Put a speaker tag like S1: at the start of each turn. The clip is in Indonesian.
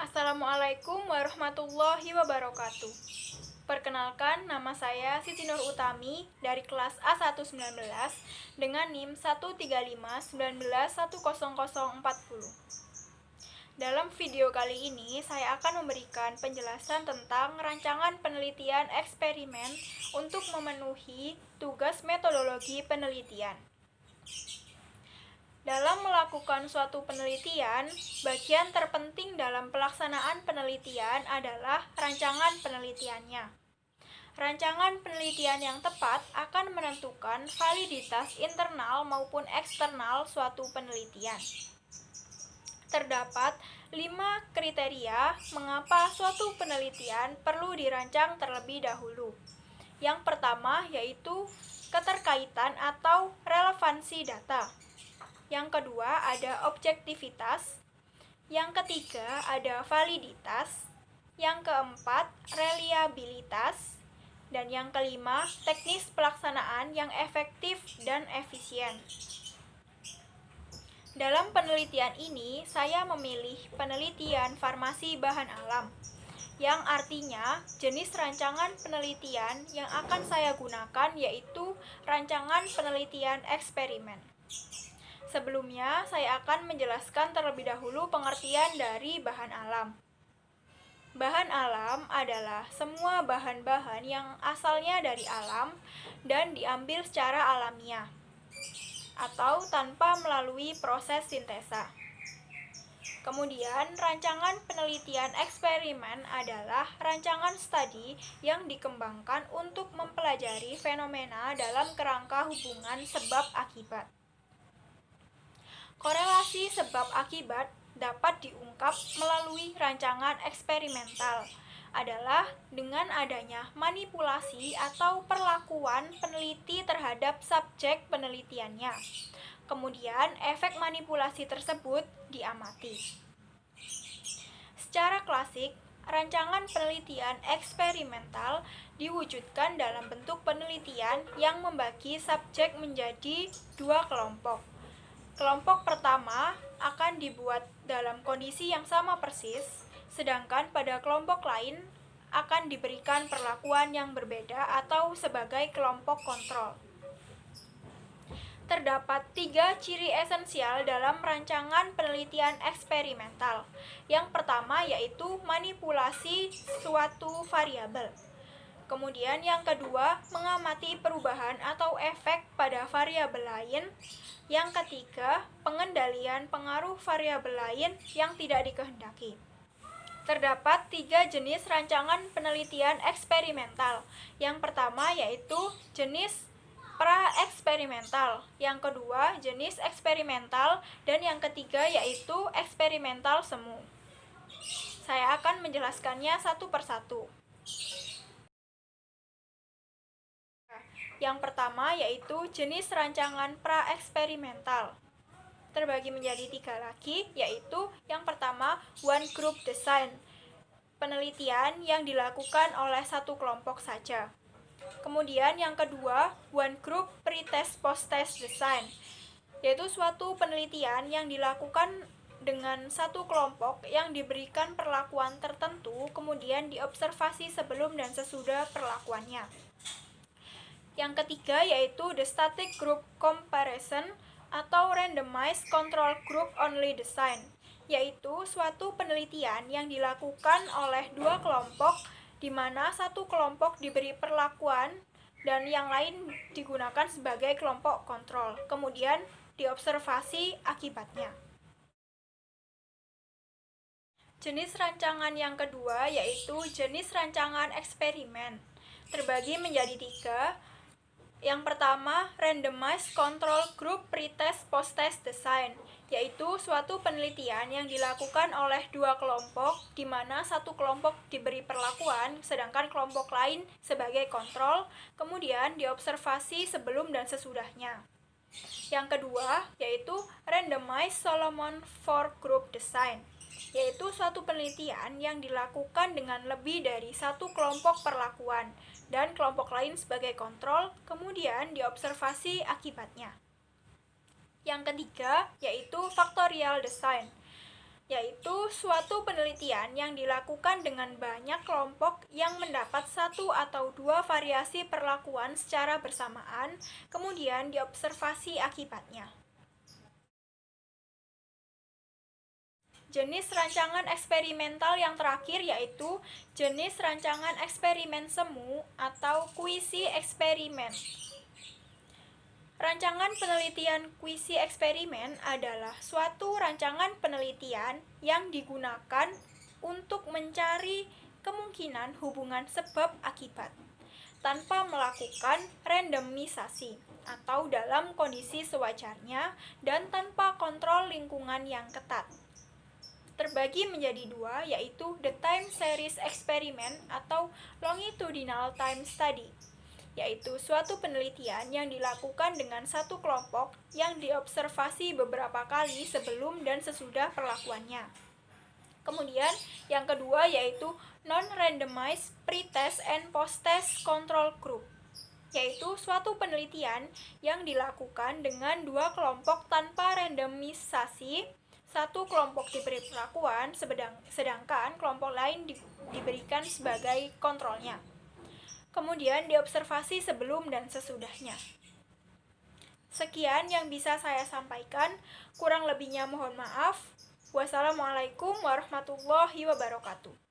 S1: Assalamualaikum warahmatullahi wabarakatuh. Perkenalkan, nama saya Siti Nur Utami dari kelas A119 dengan NIM 13519110040. Dalam video kali ini, saya akan memberikan penjelasan tentang rancangan penelitian eksperimen untuk memenuhi tugas metodologi penelitian. Dalam melakukan suatu penelitian, bagian terpenting dalam pelaksanaan penelitian adalah rancangan penelitiannya. Rancangan penelitian yang tepat akan menentukan validitas internal maupun eksternal suatu penelitian. Terdapat 5 kriteria mengapa suatu penelitian perlu dirancang terlebih dahulu. Yang pertama yaitu keterkaitan atau relevansi data. Yang kedua ada objektivitas. Yang ketiga ada validitas. Yang keempat reliabilitas. Dan yang kelima teknis pelaksanaan yang efektif dan efisien. Dalam penelitian ini saya memilih penelitian farmasi bahan alam, yang artinya jenis rancangan penelitian yang akan saya gunakan yaitu rancangan penelitian eksperimen. Sebelumnya, saya akan menjelaskan terlebih dahulu pengertian dari bahan alam. Bahan alam adalah semua bahan-bahan yang asalnya dari alam dan diambil secara alamiah, atau tanpa melalui proses sintesa. Kemudian, rancangan penelitian eksperimen adalah rancangan studi yang dikembangkan untuk mempelajari fenomena dalam kerangka hubungan sebab-akibat. Korelasi sebab-akibat dapat diungkap melalui rancangan eksperimental adalah dengan adanya manipulasi atau perlakuan peneliti terhadap subjek penelitiannya. Kemudian, efek manipulasi tersebut diamati. Secara klasik, rancangan penelitian eksperimental diwujudkan dalam bentuk penelitian yang membagi subjek menjadi 2 kelompok. Kelompok pertama akan dibuat dalam kondisi yang sama persis, sedangkan pada kelompok lain akan diberikan perlakuan yang berbeda atau sebagai kelompok kontrol. Terdapat 3 ciri esensial dalam rancangan penelitian eksperimental. Yang pertama yaitu manipulasi suatu variabel. Kemudian yang kedua, mengamati perubahan atau efek pada variabel lain. Yang ketiga, pengendalian pengaruh variabel lain yang tidak dikehendaki. Terdapat 3 jenis rancangan penelitian eksperimental. Yang pertama yaitu jenis pra-eksperimental, yang kedua jenis eksperimental, dan yang ketiga yaitu eksperimental semu. Saya akan menjelaskannya satu persatu. Yang pertama yaitu jenis rancangan pra-eksperimental. Terbagi menjadi 3 lagi, yaitu yang pertama one group design, penelitian yang dilakukan oleh satu kelompok saja. Kemudian yang kedua one group pre-test post-test design, yaitu suatu penelitian yang dilakukan dengan satu kelompok yang diberikan perlakuan tertentu, kemudian diobservasi sebelum dan sesudah perlakuannya. Yang ketiga yaitu the static group comparison atau randomized control group only design, yaitu suatu penelitian yang dilakukan oleh 2 kelompok di mana satu kelompok diberi perlakuan dan yang lain digunakan sebagai kelompok kontrol, kemudian diobservasi akibatnya. Jenis rancangan yang kedua yaitu jenis rancangan eksperimen, terbagi menjadi 3. Yang pertama, randomized control group pre-test post-test design, yaitu suatu penelitian yang dilakukan oleh 2 kelompok di mana satu kelompok diberi perlakuan sedangkan kelompok lain sebagai kontrol, kemudian diobservasi sebelum dan sesudahnya. Yang kedua yaitu randomized Solomon 4 group design, yaitu suatu penelitian yang dilakukan dengan lebih dari satu kelompok perlakuan dan kelompok lain sebagai kontrol, kemudian diobservasi akibatnya. Yang ketiga yaitu factorial design, yaitu suatu penelitian yang dilakukan dengan banyak kelompok yang mendapat satu atau dua variasi perlakuan secara bersamaan, kemudian diobservasi akibatnya. Jenis rancangan eksperimental yang terakhir yaitu jenis rancangan eksperimen semu atau kuisi eksperimen. Rancangan penelitian kuisi eksperimen adalah suatu rancangan penelitian yang digunakan untuk mencari kemungkinan hubungan sebab akibat tanpa melakukan randomisasi atau dalam kondisi sewajarnya dan tanpa kontrol lingkungan yang ketat. Terbagi menjadi dua, yaitu the time series experiment atau longitudinal time study, yaitu suatu penelitian yang dilakukan dengan satu kelompok yang diobservasi beberapa kali sebelum dan sesudah perlakuannya. Kemudian yang kedua yaitu non-randomized pre-test and post-test control group, yaitu suatu penelitian yang dilakukan dengan dua kelompok tanpa randomisasi. Satu kelompok diberi perlakuan, sedangkan kelompok lain diberikan sebagai kontrolnya. Kemudian diobservasi sebelum dan sesudahnya. Sekian yang bisa saya sampaikan, kurang lebihnya mohon maaf. Wassalamualaikum warahmatullahi wabarakatuh.